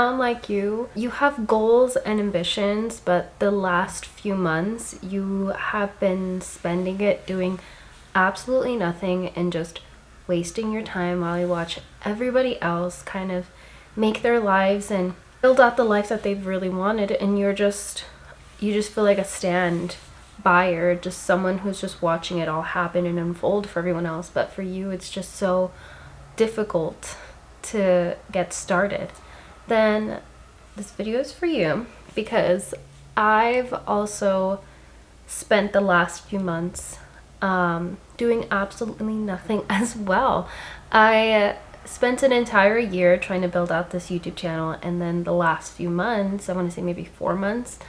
sound like you have goals and ambitions, but the last few months you have been spending it doing absolutely nothing and just wasting your time while you watch everybody else kind of make their lives and build out the life that they've really wanted, and you just feel like a stand buyer, just someone who's just watching it all happen and unfold for everyone else. But for you, it's just so difficult to get started. Then this video is for you, because I've also spent the last few months doing absolutely nothing as well. I spent an entire year trying to build out this YouTube channel, and then the last few months, I want to say maybe 4 months,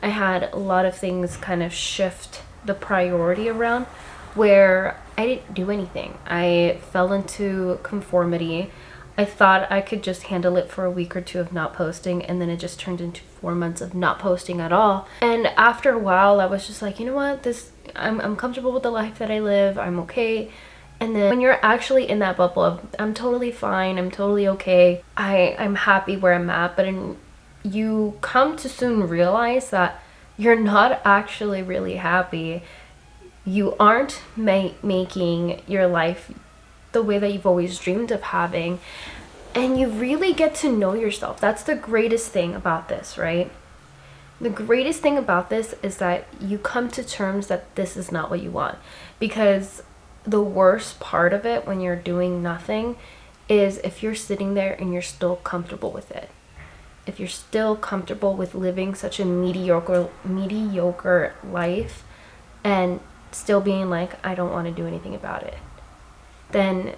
I had a lot of things kind of shift the priority around, where I didn't do anything. I fell into conformity. I thought I could just handle it for a week or two of not posting, and then it just turned into 4 months of not posting at all. And after a while, I was just like, you know what, I'm comfortable with the life that I live, I'm okay. And then when you're actually in that bubble of I'm totally fine, I'm totally okay, I'm happy where I'm at, but you come to soon realize that you're not actually really happy. You aren't making your life the way that you've always dreamed of having, and you really get to know yourself. That's the greatest thing about this, right? The greatest thing about this is that you come to terms that this is not what you want, because the worst part of it when you're doing nothing is if you're sitting there and you're still comfortable with it. If you're still comfortable with living such a mediocre life and still being like, I don't want to do anything about it, then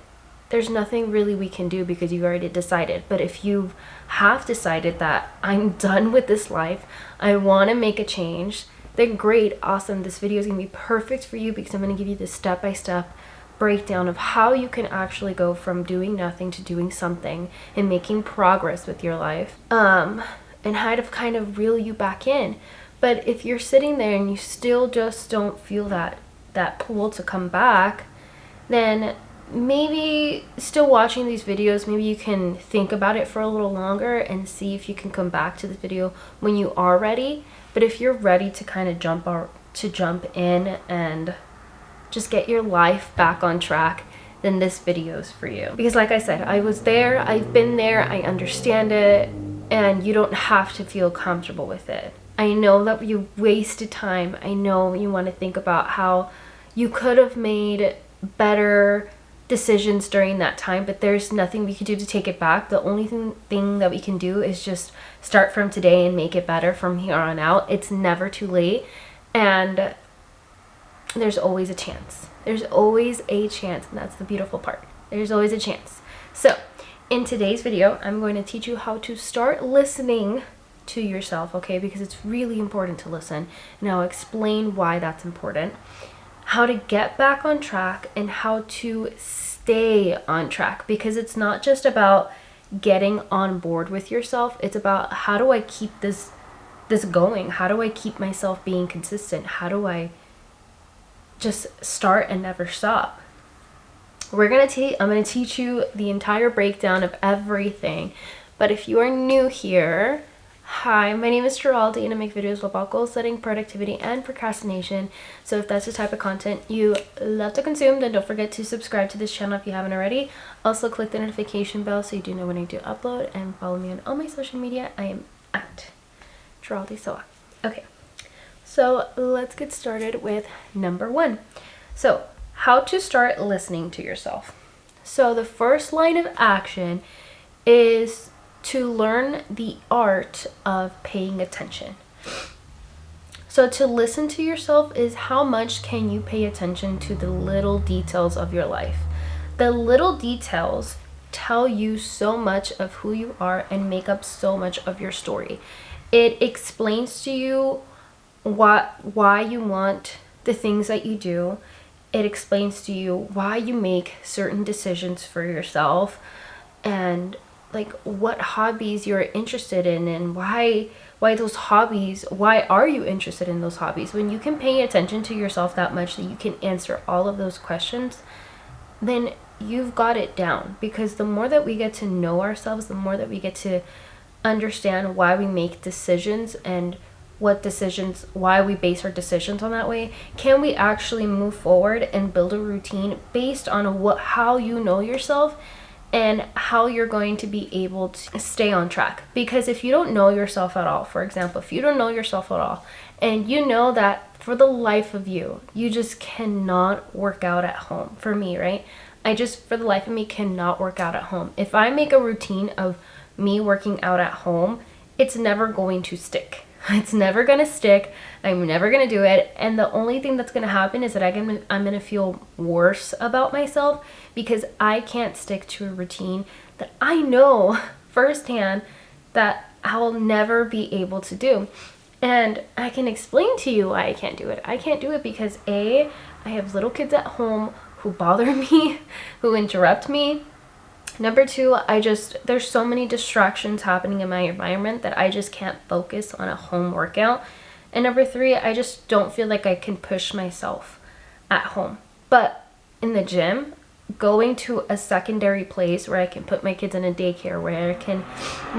there's nothing really we can do, because you've already decided. But if you have decided that I'm done with this life, I want to make a change, then great, awesome. This video is going to be perfect for you, because I'm going to give you the step-by-step breakdown of how you can actually go from doing nothing to doing something and making progress with your life, and how to kind of reel you back in. But if you're sitting there and you still just don't feel that pull to come back, then maybe still watching these videos, maybe you can think about it for a little longer and see if you can come back to the video when you are ready. But if you're ready to kind of jump in and just get your life back on track, then this video is for you. Because like I said, I was there, I've been there, I understand it, and you don't have to feel comfortable with it. I know that you wasted time. I know you want to think about how you could have made better decisions during that time, but there's nothing we can do to take it back. The only thing that we can do is just start from today and make it better from here on out. It's never too late, and there's always a chance. There's always a chance, and that's the beautiful part. There's always a chance. So in today's video, I'm going to teach you how to start listening to yourself, okay? Because it's really important to listen, and I'll explain why that's important, how to get back on track, and how to stay on track. Because it's not just about getting on board with yourself, it's about how do I keep this going? How do I keep myself being consistent? How do I just start and never stop? I'm going to teach you the entire breakdown of everything. But if you are new here, hi, my name is Geraldine, and I make videos about goal setting, productivity, and procrastination. So if that's the type of content you love to consume, then don't forget to subscribe to this channel if you haven't already. Also click the notification bell so you do know when I do upload, and follow me on all my social media. I am at Geraldine Soa. Okay, so let's get started with number 1. So how to start listening to yourself. So the first line of action is to learn the art of paying attention. So to listen to yourself is how much can you pay attention to the little details of your life. The little details tell you so much of who you are and make up so much of your story. It explains to you why you want the things that you do. It explains to you why you make certain decisions for yourself, and like what hobbies you're interested in, and why those hobbies, why are you interested in those hobbies. When you can pay attention to yourself that much that you can answer all of those questions, then you've got it down. Because the more that we get to know ourselves, the more that we get to understand why we make decisions and why we base our decisions on that way, can we actually move forward and build a routine based on how you know yourself and how you're going to be able to stay on track. Because if you don't know yourself at all, for example, if you don't know yourself at all, and you know that for the life of you, you just cannot work out at home. For me, right? For the life of me, cannot work out at home. If I make a routine of me working out at home, it's never going to stick. It's never going to stick. I'm never going to do it. And the only thing that's going to happen is that I'm going to feel worse about myself because I can't stick to a routine that I know firsthand that I'll never be able to do. And I can explain to you why I can't do it. I can't do it because I have little kids at home who bother me, who interrupt me. Number two, there's so many distractions happening in my environment that I just can't focus on a home workout. And number three, I just don't feel like I can push myself at home. But in the gym, going to a secondary place where I can put my kids in a daycare, where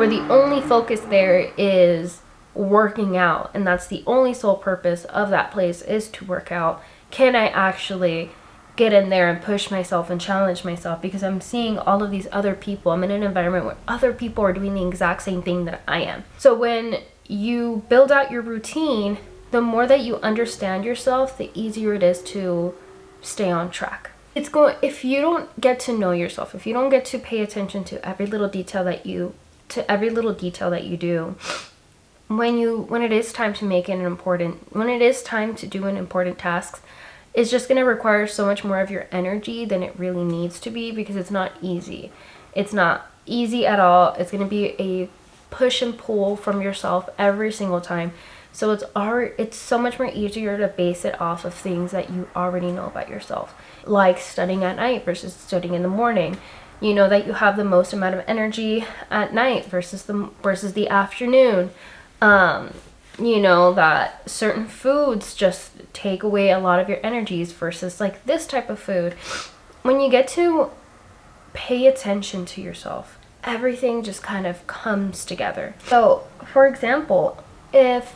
the only focus there is working out, and that's the only sole purpose of that place is to work out, can I actually get in there and push myself and challenge myself? Because I'm seeing all of these other people. I'm in an environment where other people are doing the exact same thing that I am. So when you build out your routine, the more that you understand yourself, the easier it is to stay on track. If you don't get to know yourself, if you don't get to pay attention to every little detail that you do, when it is time to when it is time to do an important task, it's just going to require so much more of your energy than it really needs to be, because it's not easy. It's not easy at all. It's going to be a push and pull from yourself every single time. So it's so much more easier to base it off of things that you already know about yourself, like studying at night versus studying in the morning. You know that you have the most amount of energy at night versus the afternoon. You know that certain foods just take away a lot of your energies versus like this type of food. When you get to pay attention to yourself, everything just kind of comes together. So, for example, if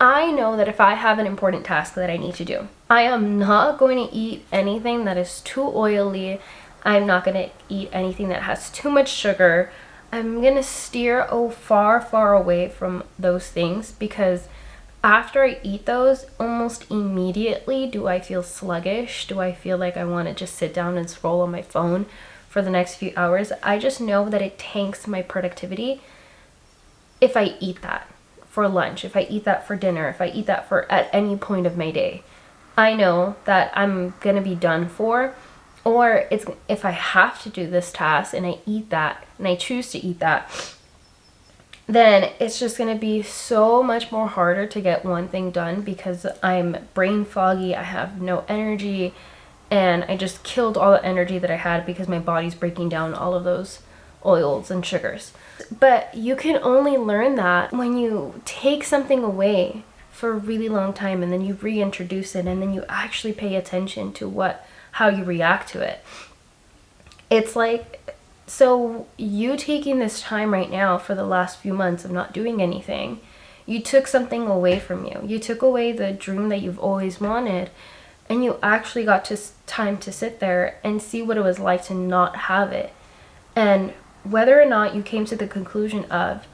I know that if I have an important task that I need to do, I am not going to eat anything that is too oily. I'm not going to eat anything that has too much sugar. I'm going to steer far, far away from those things, because after I eat those, almost immediately do I feel sluggish. Do I feel like I want to just sit down and scroll on my phone for the next few hours? I just know that it tanks my productivity if I eat that for lunch, if I eat that for dinner, if I eat that at any point of my day. I know that I'm going to be done for. Or if I have to do this task and I eat that, and I choose to eat that, then it's just going to be so much more harder to get one thing done, because I'm brain foggy, I have no energy, and I just killed all the energy that I had because my body's breaking down all of those oils and sugars. But you can only learn that when you take something away for a really long time and then you reintroduce it, and then you actually pay attention to how you react to it. It's like, so you taking this time right now for the last few months of not doing anything, you took something away from you. You took away the dream that you've always wanted, and you actually got time to sit there and see what it was like to not have it. And whether or not you came to the conclusion of,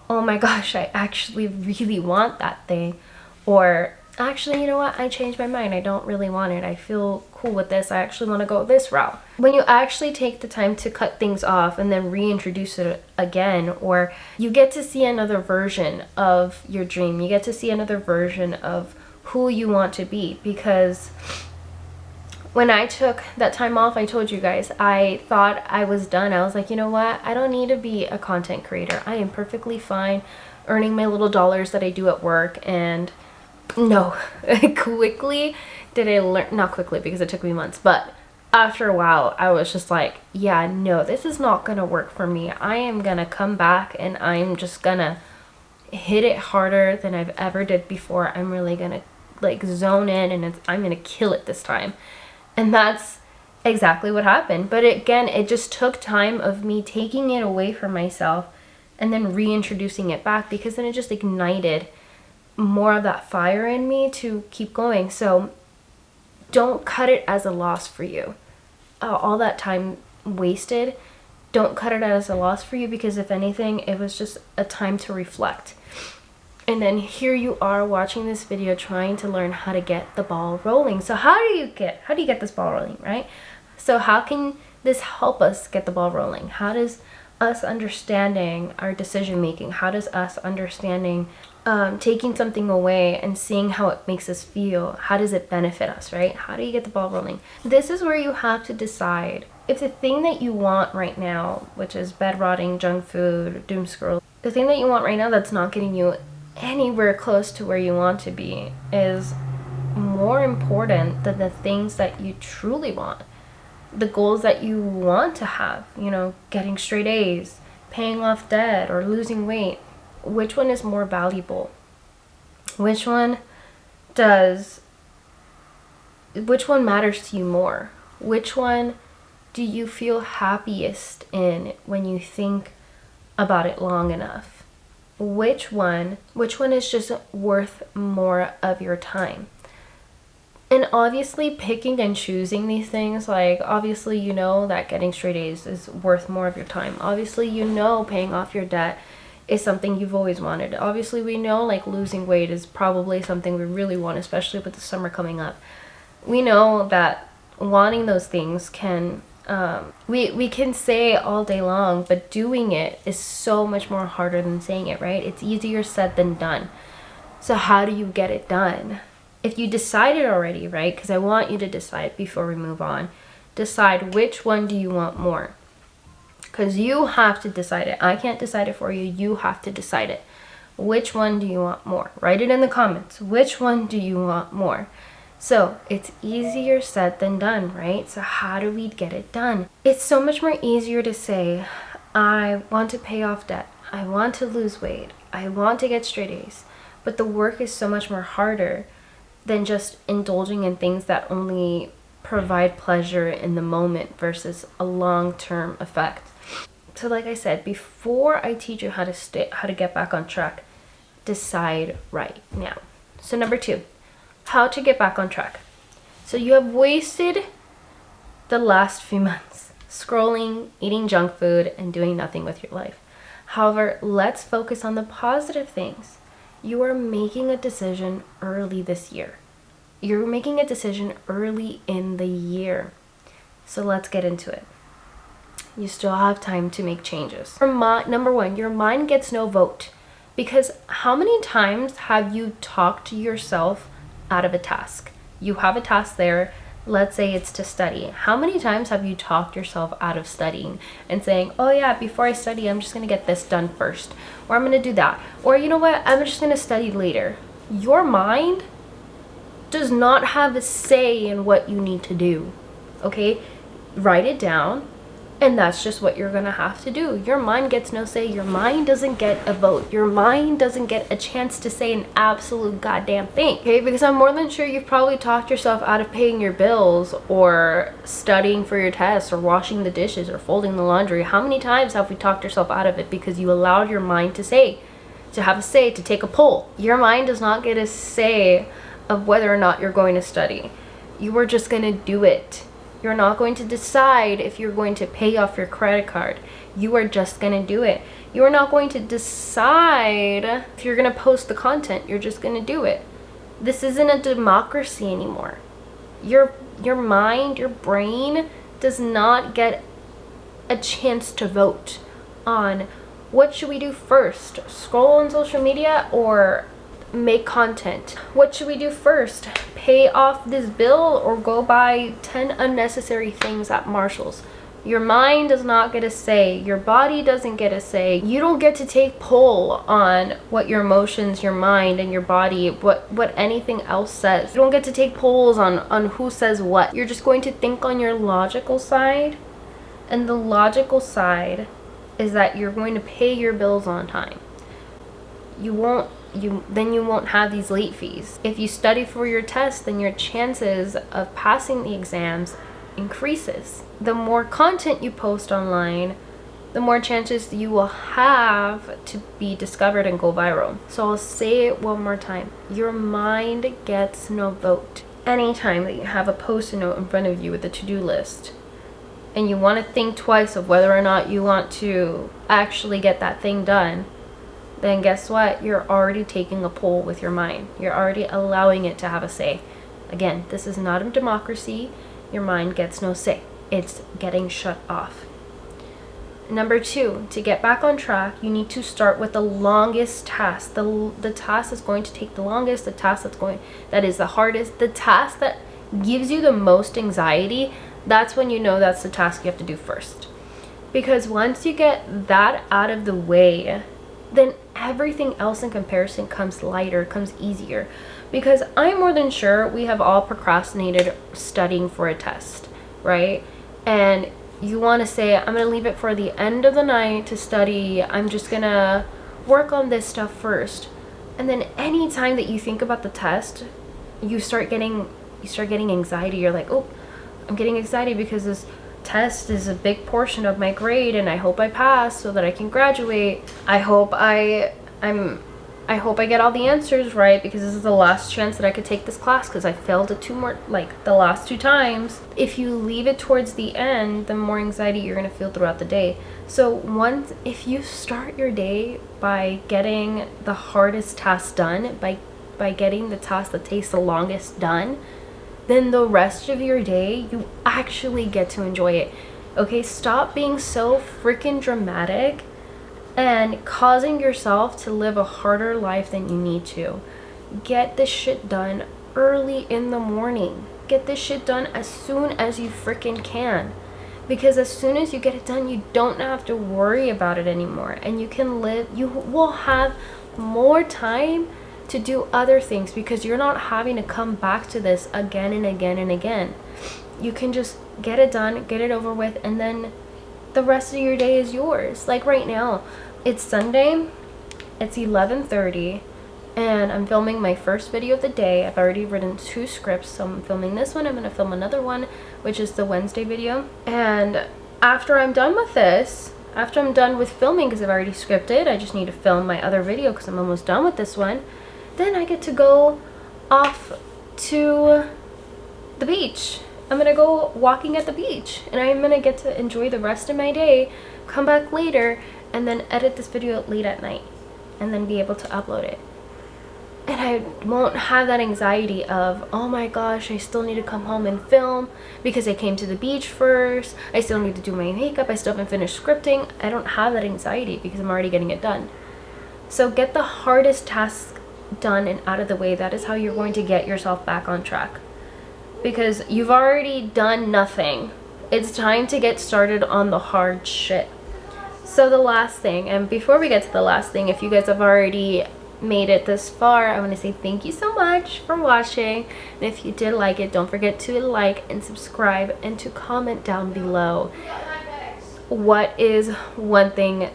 oh my gosh, I actually really want that thing, or actually, you know what, I changed my mind, I don't really want it, I feel cool with this, I actually want to go this route. When you actually take the time to cut things off and then reintroduce it again, or you get to see another version of your dream, you get to see another version of who you want to be. Because when I took that time off, I told you guys, I thought I was done. I was like, you know what, I don't need to be a content creator, I am perfectly fine earning my little dollars that I do at work. And no, quickly did I learn, not quickly because it took me months, but after a while I was just like, yeah, no, this is not gonna work for me. I am gonna come back and I'm just gonna hit it harder than I've ever did before. I'm really gonna like zone in, and I'm gonna kill it this time. And that's exactly what happened. But again, it just took time of me taking it away from myself and then reintroducing it back, because then it just ignited more of that fire in me to keep going. So don't cut it as a loss for you. All that time wasted, don't cut it as a loss for you, because if anything, it was just a time to reflect. And then here you are watching this video trying to learn how to get the ball rolling. So how do you get this ball rolling, right? So how can this help us get the ball rolling? How does us understanding our decision making, how does us understanding taking something away and seeing how it makes us feel, how does it benefit us, right? How do you get the ball rolling? This is where you have to decide if the thing that you want right now, which is bed rotting, junk food, doom scroll, the thing that you want right now that's not getting you anywhere close to where you want to be, is more important than the things that you truly want, the goals that you want to have, getting straight A's, paying off debt, or losing weight. Which one is more valuable? Which one matters to you more? Which one do you feel happiest in when you think about it long enough? Which one is just worth more of your time? And obviously picking and choosing these things, like obviously that getting straight A's is worth more of your time. Obviously paying off your debt is something you've always wanted. Obviously we know like losing weight is probably something we really want, especially with the summer coming up. We know that wanting those things can we can say all day long, but doing it is so much more harder than saying it, right? It's easier said than done. So how do you get it done? If you decided already, right? Because I want you to decide before we move on. Decide which one do you want more. Because you have to decide it. I can't decide it for you. You have to decide it. Which one do you want more? Write it in the comments. Which one do you want more? So it's easier said than done, right? So how do we get it done? It's so much more easier to say, I want to pay off debt. I want to lose weight. I want to get straight A's. But the work is so much more harder than just indulging in things that only provide pleasure in the moment versus a long-term effect. So like I said, before I teach you how to get back on track, decide right now. So number 2, how to get back on track. So you have wasted the last few months scrolling, eating junk food, and doing nothing with your life. However, let's focus on the positive things. You are making a decision early this year. You're making a decision early in the year. So let's get into it. You still have time to make changes. Number 1, your mind gets no vote. Because how many times have you talked yourself out of a task? You have a task there. Let's say it's to study. How many times have you talked yourself out of studying and saying, oh yeah, before I study, I'm just going to get this done first. Or I'm going to do that. Or you know what? I'm just going to study later. Your mind does not have a say in what you need to do. Okay? Write it down. And that's just what you're going to have to do. Your mind gets no say. Your mind doesn't get a vote. Your mind doesn't get a chance to say an absolute goddamn thing. Okay? Because I'm more than sure you've probably talked yourself out of paying your bills or studying for your tests or washing the dishes or folding the laundry. How many times have we talked yourself out of it because you allowed your mind to have a say, to take a poll? Your mind does not get a say of whether or not you're going to study. You are just going to do it. You're not going to decide if you're going to pay off your credit card. You are just going to do it. You are not going to decide if you're going to post the content. You're just going to do it. This isn't a democracy anymore. Your mind, your brain does not get a chance to vote on what should we do first, scroll on social media or make content. What should we do first? Pay off this bill or go buy 10 unnecessary things at Marshall's? Your mind does not get a say. Your body doesn't get a say. You don't get to take poll on what your emotions, your mind, and your body, what anything else says. You don't get to take polls on who says what. You're just going to think on your logical side. And the logical side is that you're going to pay your bills on time. You won't have these late fees. If you study for your test, then your chances of passing the exams increases. The more content you post online, the more chances you will have to be discovered and go viral. So I'll say it one more time. Your mind gets no vote. Anytime that you have a post-it note in front of you with a to-do list and you want to think twice of whether or not you want to actually get that thing done, then guess what? You're already taking a poll with your mind. You're already allowing it to have a say. Again, this is not a democracy. Your mind gets no say. It's getting shut off. Number 2, to get back on track, you need to start with the longest task. The task that's going to take the longest, the task that is the hardest, the task that gives you the most anxiety. That's when you know that's the task you have to do first. Because once you get that out of the way, then everything else in comparison comes lighter, comes easier. Because I'm more than sure we have all procrastinated studying for a test, right? And you want to say, I'm going to leave it for the end of the night to study. I'm just going to work on this stuff first. And then any time that you think about the test, you start getting anxiety. You're like, oh, I'm getting anxiety because this test is a big portion of my grade and I hope I pass so that I can graduate. I hope I get all the answers right because this is the last chance that I could take this class because I failed the last 2 times. If you leave it towards the end, the more anxiety you're going to feel throughout the day. So if you start your day by getting the hardest task done, by getting the task that takes the longest done, then the rest of your day, you actually get to enjoy it. Okay, stop being so freaking dramatic and causing yourself to live a harder life than you need to. Get this shit done early in the morning. Get this shit done as soon as you freaking can. Because as soon as you get it done, you don't have to worry about it anymore. And you will have more time to do other things because you're not having to come back to this again and again and again. You can just get it done, get it over with, and then the rest of your day is yours. Like right now, it's Sunday, it's 11:30, and I'm filming my first video of the day. I've already written 2 scripts, so I'm filming this one. I'm going to film another one, which is the Wednesday video. And after I'm done with this, after I'm done with filming, because I've already scripted, I just need to film my other video because I'm almost done with this one. Then I get to go off to the beach. I'm gonna go walking at the beach and I'm gonna get to enjoy the rest of my day, come back later, and then edit this video late at night and then be able to upload it. And I won't have that anxiety of, oh my gosh, I still need to come home and film because I came to the beach first. I still need to do my makeup. I still haven't finished scripting. I don't have that anxiety because I'm already getting it done. So get the hardest task done and out of the way. That is how you're going to get yourself back on track. Because you've already done nothing. It's time to get started on the hard shit. So the last thing, and before we get to the last thing, if you guys have already made it this far, I want to say thank you so much for watching. And if you did like it, don't forget to like and subscribe and to comment down below what is one thing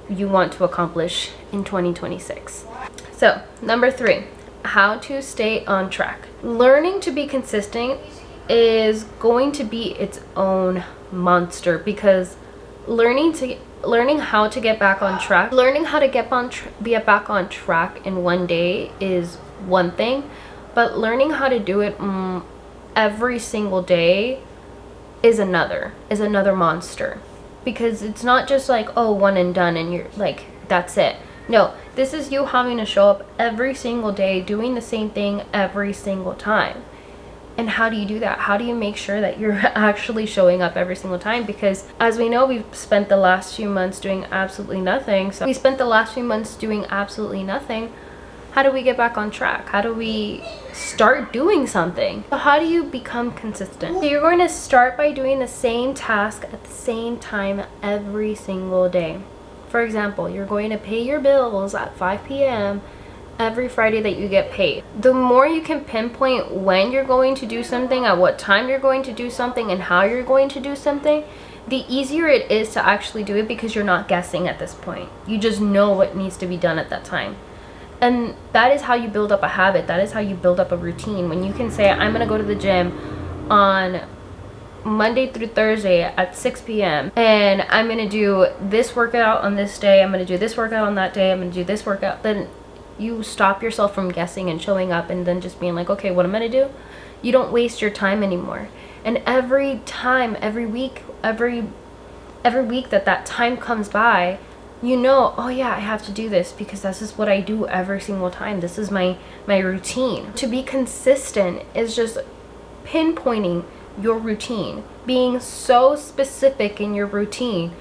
you want to accomplish in 2026. So number 3, how to stay on track. Learning to be consistent is going to be its own monster because learning how to get back on track, be back on track in one day is one thing, but learning how to do it every single day is another monster. Because it's not just like, oh, one and done and you're like, that's it. No, this is you having to show up every single day, doing the same thing every single time. And how do you do that? How do you make sure that you're actually showing up every single time? Because as we know, we've spent the last few months doing absolutely nothing. So how do we get back on track? How do we start doing something? So how do you become consistent? So you're going to start by doing the same task at the same time every single day. For example, you're going to pay your bills at 5 p.m. every Friday that you get paid. The more you can pinpoint when you're going to do something, at what time you're going to do something, and how you're going to do something, the easier it is to actually do it because you're not guessing at this point. You just know what needs to be done at that time. And that is how you build up a habit. That is how you build up a routine. When you can say, I'm going to go to the gym on Monday through Thursday at 6 p.m. and I'm gonna do this workout on this day, I'm gonna do this workout on that day, I'm gonna do this workout, then you stop yourself from guessing and showing up and then just being like, okay, what am I gonna do? You don't waste your time anymore. And every time, every week that time comes by, you know, oh yeah, I have to do this because this is what I do every single time. This is my routine. To be consistent is just pinpointing your routine, being so specific in your routine,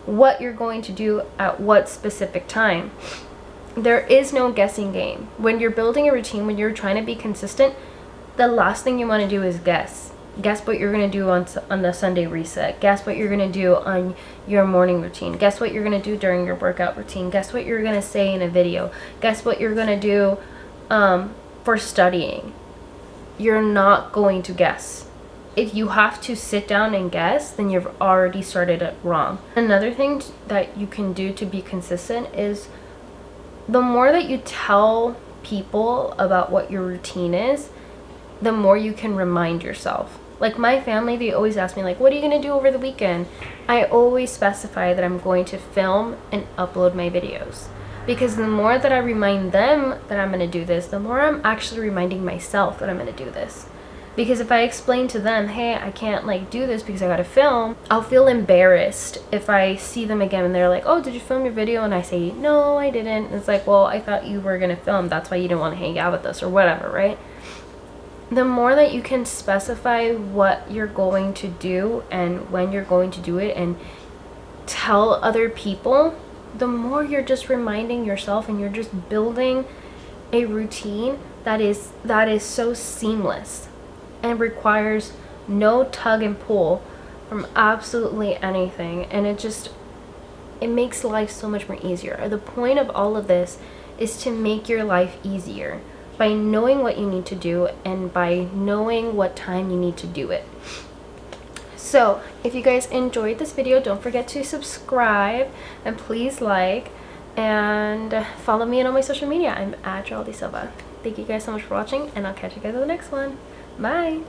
what you're going to do at what specific time. There is no guessing game. When you're building a routine, when you're trying to be consistent, the last thing you want to do is guess what you're going to do on the Sunday reset. Guess what you're going to do on your morning routine. Guess what you're going to do during your workout routine. Guess what you're going to say in a video. Guess what you're going to do for studying. You're not going to guess. If you have to sit down and guess, then you've already started it wrong. Another thing that you can do to be consistent is the more that you tell people about what your routine is, the more you can remind yourself. Like my family, they always ask me like, what are you going to do over the weekend? I always specify that I'm going to film and upload my videos. Because the more that I remind them that I'm going to do this, the more I'm actually reminding myself that I'm going to do this. Because if I explain to them, hey, I can't like do this because I got to film, I'll feel embarrassed if I see them again and they're like, oh, did you film your video? And I say, no, I didn't. And it's like, well, I thought you were going to film. That's why you didn't want to hang out with us or whatever, right? The more that you can specify what you're going to do and when you're going to do it and tell other people, the more you're just reminding yourself and you're just building a routine that is so seamless and requires no tug and pull from absolutely anything. And it makes life so much more easier. The point of all of this is to make your life easier by knowing what you need to do and by knowing what time you need to do it. So if you guys enjoyed this video, don't forget to subscribe and please like and follow me on all my social media. I'm at Geraldine Silva. Thank you guys so much for watching and I'll catch you guys in the next one. Bye.